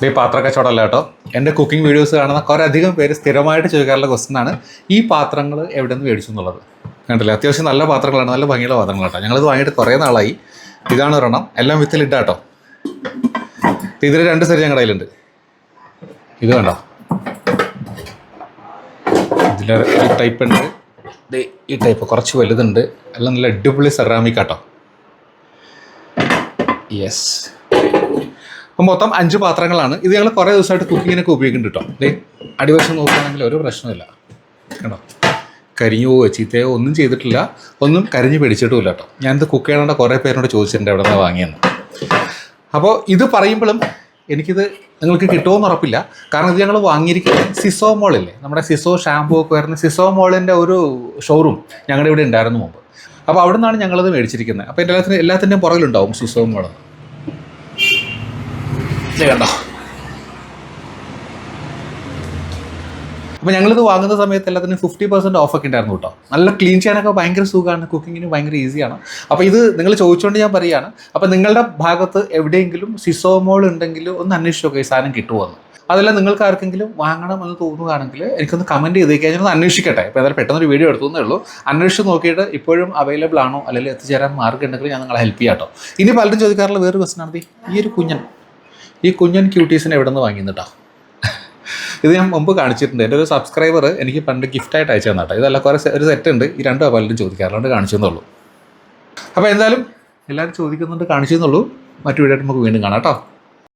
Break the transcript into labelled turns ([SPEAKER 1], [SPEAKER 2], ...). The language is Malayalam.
[SPEAKER 1] ഈ പാത്രക്കച്ചവടമല്ല കേട്ടോ. എൻ്റെ കുക്കിംഗ് വീഡിയോസ് കാണുന്ന കുറേ അധികം പേര് സ്ഥിരമായിട്ട് ചോദിക്കാറുള്ള ക്വസ്റ്റ്യനാണ് ഈ പാത്രങ്ങൾ എവിടെ നിന്ന് മേടിച്ചു എന്നുള്ളത്. കണ്ടില്ലേ, അത്യാവശ്യം നല്ല പാത്രങ്ങളാണ്, നല്ല ഭംഗിയുള്ള പാത്രങ്ങൾ കേട്ടോ. ഞങ്ങളിത് വാങ്ങിയിട്ട് കുറേ നാളായി. ഇതാണ് ഒരെണ്ണം, എല്ലാം വിത്തിലിട്ടാ കേട്ടോ. ഇതിൽ 2 സെറ്റ് ഞങ്ങളുടെ കയ്യിലുണ്ട്. ഇത് കണ്ടോ, ഇതിൽ ഈ ടൈപ്പ് ഉണ്ട്, ഈ ടൈപ്പ് കുറച്ച് വലുതുണ്ട്. എല്ലാം നല്ല അടിപൊളി സെറാമിക് കേട്ടോ. യെസ്, അപ്പം മൊത്തം 5 പാത്രങ്ങളാണ്. ഇത് ഞങ്ങൾ കുറേ ദിവസമായിട്ട് കുക്കിങ്ങിനൊക്കെ ഉപയോഗിക്കുന്നുണ്ട് കേട്ടോ. അടിവശം നോക്കുകയാണെങ്കിൽ ഒരു പ്രശ്നമില്ല കേട്ടോ. കരിഞ്ഞോ ചീത്തയോ ഒന്നും ചെയ്തിട്ടില്ല, ഒന്നും കരിഞ്ഞ് പിടിച്ചിട്ടുമില്ല കേട്ടോ. ഞാനിത് കുക്ക് ചെയ്യണേണ്ട കുറേ പേരോട് ചോദിച്ചിട്ടുണ്ട് എവിടെ നിന്നാണ് വാങ്ങിയെന്ന്. അപ്പോൾ ഇത് പറയുമ്പോഴും എനിക്കിത് നിങ്ങൾക്ക് കിട്ടുമോയെന്ന് ഉറപ്പില്ല. കാരണം ഇത് ഞങ്ങൾ വാങ്ങിയിരിക്കുന്നത് സിസോ മോളില്ലേ, നമ്മുടെ സിസോ ഷാമ്പൂ ഒക്കെ വരുന്ന സിസോ മോളിൻ്റെ ഒരു ഷോറൂം ഞങ്ങളുടെ ഇവിടെ ഉണ്ടായിരുന്നു മുമ്പ്. അപ്പോൾ അവിടെ നിന്നാണ് ഞങ്ങളത് മേടിച്ചിരിക്കുന്നത്. അപ്പോൾ എല്ലാത്തിൻ്റെയും പുറകിലുണ്ടാവും സിസോ മോൾ. കണ്ടോ, അപ്പോൾ ഞങ്ങളിത് വാങ്ങുന്ന സമയത്ത് എല്ലാത്തിനും 50% ഓഫൊക്കെ ഉണ്ടായിരുന്നു കേട്ടോ. നല്ല ക്ലീൻ ചെയ്യാനൊക്കെ ഭയങ്കര സുഖമാണ്, കുക്കിങ്ങിന് ഭയങ്കര ഈസിയാണ്. അപ്പോൾ ഇത് നിങ്ങൾ ചോദിച്ചുകൊണ്ട് ഞാൻ പറയുകയാണ്. അപ്പോൾ നിങ്ങളുടെ ഭാഗത്ത് എവിടെയെങ്കിലും സിസോ മോൾ ഉണ്ടെങ്കിൽ ഒന്ന് അന്വേഷിച്ച് നോക്കുക, ഈ സാധനം കിട്ടുമെന്ന്. അതല്ല നിങ്ങൾക്ക് ആർക്കെങ്കിലും വാങ്ങണമെന്ന് തോന്നുകയാണെങ്കിൽ എനിക്കൊന്ന് കമൻറ്റ് ചെയ്തേക്കാൻ, ഞാനൊന്ന് അന്വേഷിക്കട്ടെ. ഇപ്പോൾ ഏതായാലും പെട്ടെന്നൊരു വീഡിയോ എടുത്തേ ഉള്ളൂ. അന്വേഷിച്ച് നോക്കിയിട്ട് ഇപ്പോഴും അവൈലബിൾ ആണോ അല്ലെങ്കിൽ എത്തിച്ചേരാൻ മാർഗ്ഗം ഉണ്ടെങ്കിൽ ഞാൻ നിങ്ങളെ ഹെൽപ്പ് ചെയ്യാം കേട്ടോ. ഇനി പലരും ചോദിക്കാറുള്ള വേറൊരു ക്വസ്റ്റ്യനാണ് ഈ കുഞ്ഞൻ ക്യൂട്ടീസിനെ എവിടെ നിന്ന് വാങ്ങിയെന്നിട്ടോ. ഇത് ഞാൻ മുമ്പ് കാണിച്ചിട്ടുണ്ട്. എൻ്റെ ഒരു സബ്സ്ക്രൈബർ എനിക്ക് പണ്ട് ഗിഫ്റ്റായിട്ട് അയച്ചു തന്നാട്ടോ. ഇതല്ല കുറേ ഒരു സെറ്റ് ഉണ്ട്. ഈ 2 പലരും ചോദിക്കാറുണ്ട്, കാണിച്ചു തന്നുള്ളൂ. അപ്പോൾ എന്തായാലും എല്ലാവരും ചോദിക്കുന്നുണ്ട്, കാണിച്ചു തന്നുള്ളൂ. മറ്റു വീഡിയോ നമുക്ക് വീണ്ടും കാണാം കേട്ടോ.